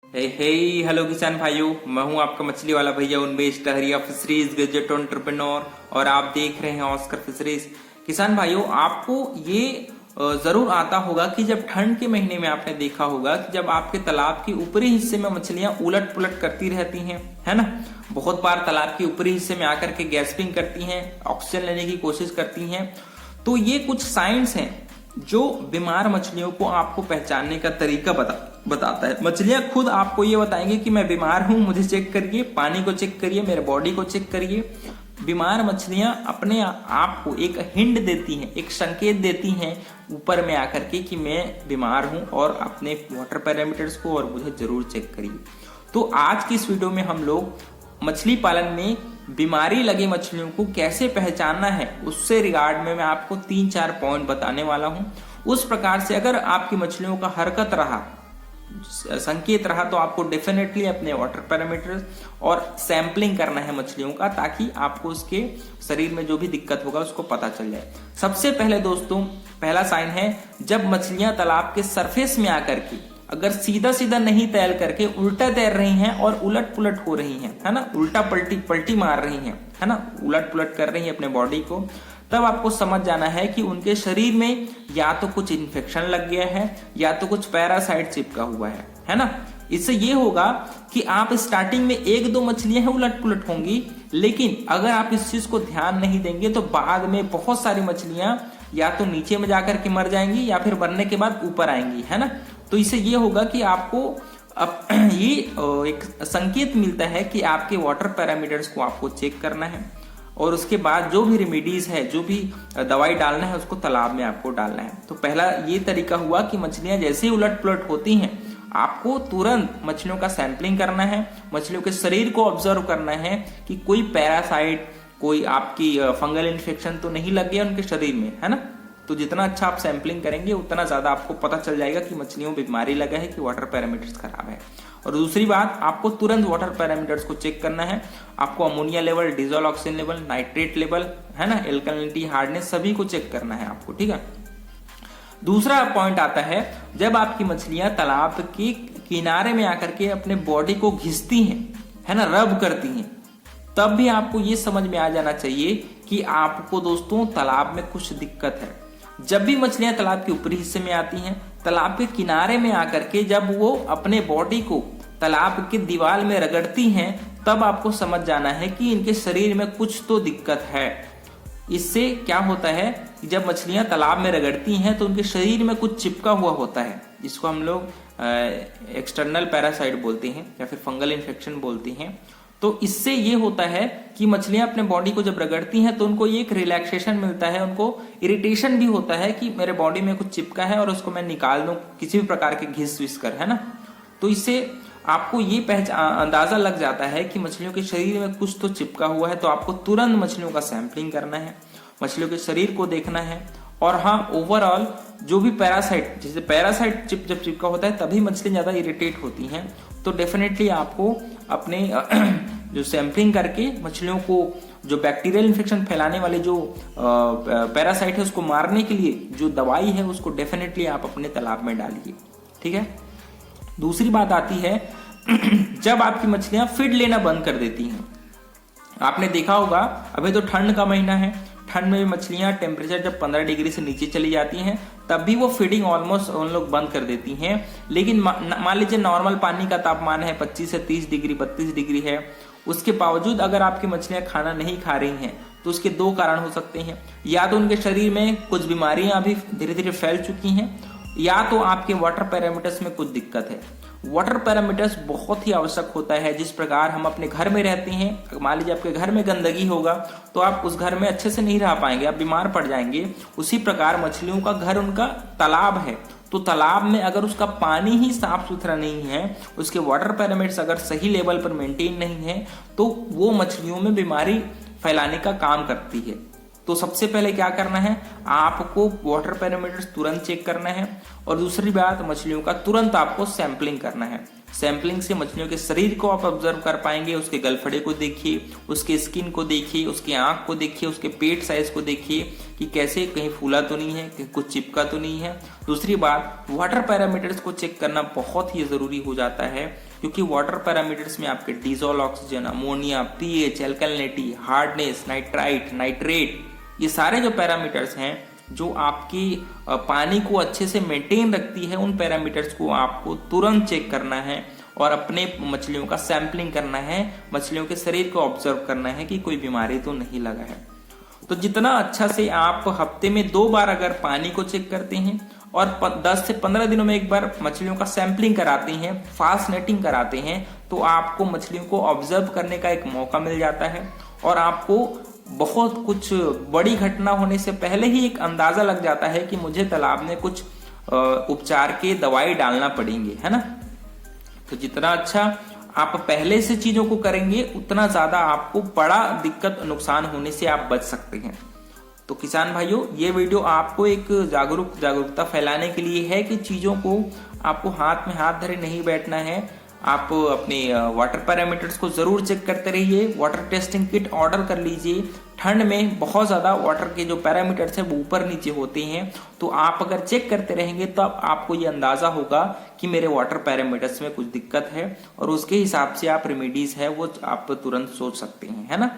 Hello किसान भाइयों, मैं हूं आपका मछली वाला भैया उन्मेष टहरिया फिशरीज गजेट एंटरप्रेन्योर और आप देख रहे हैं ऑस्कर फिशरीज। किसान भाइयों, आपको ये जरूर आता होगा कि जब ठंड के महीने में आपने देखा होगा कि जब आपके तालाब के ऊपरी हिस्से में मछलियां उलट पुलट करती रहती हैं, है ना। बहुत बार तालाब के ऊपरी हिस्से में आकर के गैस्पिंग करती हैं, ऑक्सीजन लेने की कोशिश करती हैं। तो ये कुछ साइंस हैं जो बीमार मछलियों को आपको पहचानने का तरीका बताता है। मछलियां खुद आपको ये बताएंगे कि मैं बीमार हूं, मुझे चेक करिए, पानी को चेक करिए, मेरे बॉडी को चेक करिए। बीमार मछलियां अपने आप को एक हिंट देती हैं, एक संकेत देती हैं ऊपर में आकर के कि मैं बीमार हूं और अपने वाटर पैरामीटर्स को और मुझे जरूर चेक करिए। तो आज की इस वीडियो में हम लोग मछली पालन में बीमारी लगे मछलियों को कैसे पहचानना है उससे रिगार्ड में मैं आपको 3-4 पॉइंट बताने वाला हूं। उस प्रकार से अगर आपकी मछलियों का हरकत रहा, संकेत रहा, तो आपको डेफिनेटली अपने वाटर पैरामीटर्स और सैंपलिंग करना है मछलियों का, ताकि आपको उसके शरीर में जो भी दिक्कत होगा उसको पता चल जाए। सबसे पहले दोस्तों, पहला साइन है जब मछलियां तालाब के सरफेस में आकर के अगर सीधा सीधा नहीं तैर करके उल्टा तैर रही हैं और उलट पुलट हो रही हैं, है ना, उल्टा पलटी मार रही हैं, है ना, उलट पुलट कर रही हैं अपने बॉडी को, तब आपको समझ जाना है कि उनके शरीर में या तो कुछ इन्फेक्शन लग गया है या तो कुछ पैरासाइट चिपका हुआ है ना। इससे ये होगा कि आप स्टार्टिंग में 1-2 मछलियां हैं उलट पुलट होंगी, लेकिन अगर आप इस चीज को ध्यान नहीं देंगे तो बाद में बहुत सारी मछलियां या तो नीचे में जाकर के मर जाएंगी या फिर मरने के बाद ऊपर आएंगी, है ना। तो इससे ये होगा कि आपको अब ये एक संकेत मिलता है कि आपके वाटर पैरामीटर्स को आपको चेक करना है और उसके बाद जो भी रेमेडीज है, जो भी दवाई डालना है उसको तालाब में आपको डालना है। तो पहला ये तरीका हुआ कि मछलियां जैसे ही उलट पुलट होती हैं आपको तुरंत मछलियों का सैंपलिंग करना है, मछलियों के शरीर को ऑब्जर्व करना है कि कोई पैरासाइट, कोई आपकी फंगल इन्फेक्शन तो नहीं लग गया उनके शरीर में, है ना। तो जितना अच्छा आप सैंपलिंग करेंगे उतना ज्यादा आपको पता चल जाएगा कि मछलियों में बीमारी लगा है, कि वाटर पैरामीटर्स खराब है। और दूसरी बात, आपको तुरंत वाटर पैरामीटर्स को चेक करना है। आपको ammonia level, dissolve oxygen level, nitrate level, है ना, एल्कलिनिटी, हार्डनेस, सभी को चेक करना है आपको, ठीक है। दूसरा पॉइंट आता है जब आपकी मछलियां तालाब के किनारे में आकर के अपने बॉडी को घिसती हैं, है ना, रब करती हैं, तब भी आपको ये समझ में आ जाना चाहिए कि आपको दोस्तों तालाब में कुछ दिक्कत है। जब भी मछलियां तालाब के ऊपरी हिस्से में आती हैं, तालाब के किनारे में आकर के जब वो अपने बॉडी को तालाब के दीवार में रगड़ती हैं, तब आपको समझ जाना है कि इनके शरीर में कुछ तो दिक्कत है। इससे क्या होता है कि जब मछलियां तालाब में रगड़ती हैं तो उनके शरीर में कुछ चिपका हुआ होता है, जिसको हम लोग एक्सटर्नल पैरासाइट बोलते हैं या फिर फंगल इन्फेक्शन बोलते हैं। तो इससे ये होता है कि मछलियां अपने बॉडी को जब रगड़ती हैं तो उनको ये एक रिलैक्सेशन मिलता है, उनको इरिटेशन भी होता है कि मेरे बॉडी में कुछ चिपका है और उसको मैं निकाल दूं किसी भी प्रकार के घिस विस कर, है ना। तो इससे आपको ये अंदाजा लग जाता है कि मछलियों के शरीर में कुछ तो चिपका हुआ है। तो आपको तुरंत मछलियों का सैंपलिंग करना है, मछलियों के शरीर को देखना है। और हाँ, ओवरऑल जो भी पैरासाइट, जैसे पैरासाइट जब चिपका होता है तभी मछलियां ज्यादा इरिटेट होती हैं। तो डेफिनेटली आपको अपने जो सैंपलिंग करके मछलियों को जो बैक्टीरियल इन्फेक्शन फैलाने वाले जो पैरासाइट है उसको मारने के लिए जो दवाई है उसको डेफिनेटली आप अपने तालाब में डालिए, ठीक है। दूसरी बात आती है जब आपकी मछलियां फीड लेना बंद कर देती हैं। आपने देखा होगा अभी तो ठंड का महीना है, ठंड में मछलियां टेम्परेचर जब 15 डिग्री से नीचे चली जाती हैं तब भी वो फीडिंग ऑलमोस्ट उन लोग बंद कर देती हैं। लेकिन मान लीजिए नॉर्मल पानी का तापमान है 25 से 30 डिग्री, 32 डिग्री है, उसके बावजूद अगर आपकी मछलियां खाना नहीं खा रही हैं तो उसके 2 कारण हो सकते हैं। या तो उनके शरीर में कुछ बीमारियां अभी धीरे धीरे फैल चुकी हैं, या तो आपके वाटर पैरामीटर्स में कुछ दिक्कत है। वाटर पैरामीटर्स बहुत ही आवश्यक होता है। जिस प्रकार हम अपने घर में रहते हैं, मान लीजिए आपके घर में गंदगी होगा तो आप उस घर में अच्छे से नहीं रह पाएंगे, आप बीमार पड़ जाएंगे। उसी प्रकार मछलियों का घर उनका तालाब है, तो तालाब में अगर उसका पानी ही साफ सुथरा नहीं है, उसके वाटर पैरामीटर्स अगर सही लेवल पर मेंटेन नहीं है, तो वो मछलियों में बीमारी फैलाने का काम करती है। तो सबसे पहले क्या करना है, आपको वाटर पैरामीटर्स तुरंत चेक करना है। और दूसरी बात, मछलियों का तुरंत आपको सैंपलिंग करना है। सैंपलिंग से मछलियों के शरीर को आप ऑब्जर्व कर पाएंगे, उसके गलफड़े को देखिए, उसके स्किन को देखिए, उसकी आंख को देखिए, उसके पेट साइज को देखिए कि कैसे, कहीं फूला तो नहीं है, कहीं कुछ चिपका तो नहीं है। दूसरी बात, वाटर पैरामीटर्स को चेक करना बहुत ही जरूरी हो जाता है। क्योंकि वाटर पैरामीटर्स में आपके dissolved oxygen, ammonia, pH, alkalinity, hardness, nitrite, nitrate, ये सारे जो पैरामीटर्स हैं जो आपकी पानी को अच्छे से मेंटेन रखती है, उन पैरामीटर्स को आपको तुरंत चेक करना है और अपने मछलियों का सैंपलिंग करना है, मछलियों के शरीर को ऑब्जर्व करना है कि कोई बीमारी तो नहीं लगा है। तो जितना अच्छा से आप हफ्ते में 2 बार अगर पानी को चेक करते हैं और 10 से 15 दिनों में एक बार मछलियों का सैंपलिंग कराते हैं, फास्ट नेटिंग कराते हैं, तो आपको मछलियों को ऑब्जर्व करने का एक मौका मिल जाता है और आपको बहुत कुछ बड़ी घटना होने से पहले ही एक अंदाजा लग जाता है कि मुझे तालाब में कुछ उपचार के दवाई डालना पड़ेंगे, है ना। तो जितना अच्छा आप पहले से चीजों को करेंगे उतना ज्यादा आपको बड़ा दिक्कत नुकसान होने से आप बच सकते हैं। तो किसान भाइयों, ये वीडियो आपको एक जागरूकता फैलाने के लिए है कि चीजों को आपको हाथ में हाथ धरे नहीं बैठना है। आप अपने वाटर पैरामीटर्स को जरूर चेक करते रहिए। वाटर टेस्टिंग किट ऑर्डर कर लीजिए। ठंड में बहुत ज्यादा वाटर के जो पैरामीटर्स है वो ऊपर नीचे होते हैं, तो आप अगर चेक करते रहेंगे तब तो आपको ये अंदाजा होगा कि मेरे वाटर पैरामीटर्स में कुछ दिक्कत है और उसके हिसाब से आप रेमेडीज है वो आप तुरंत सोच सकते हैं, है ना।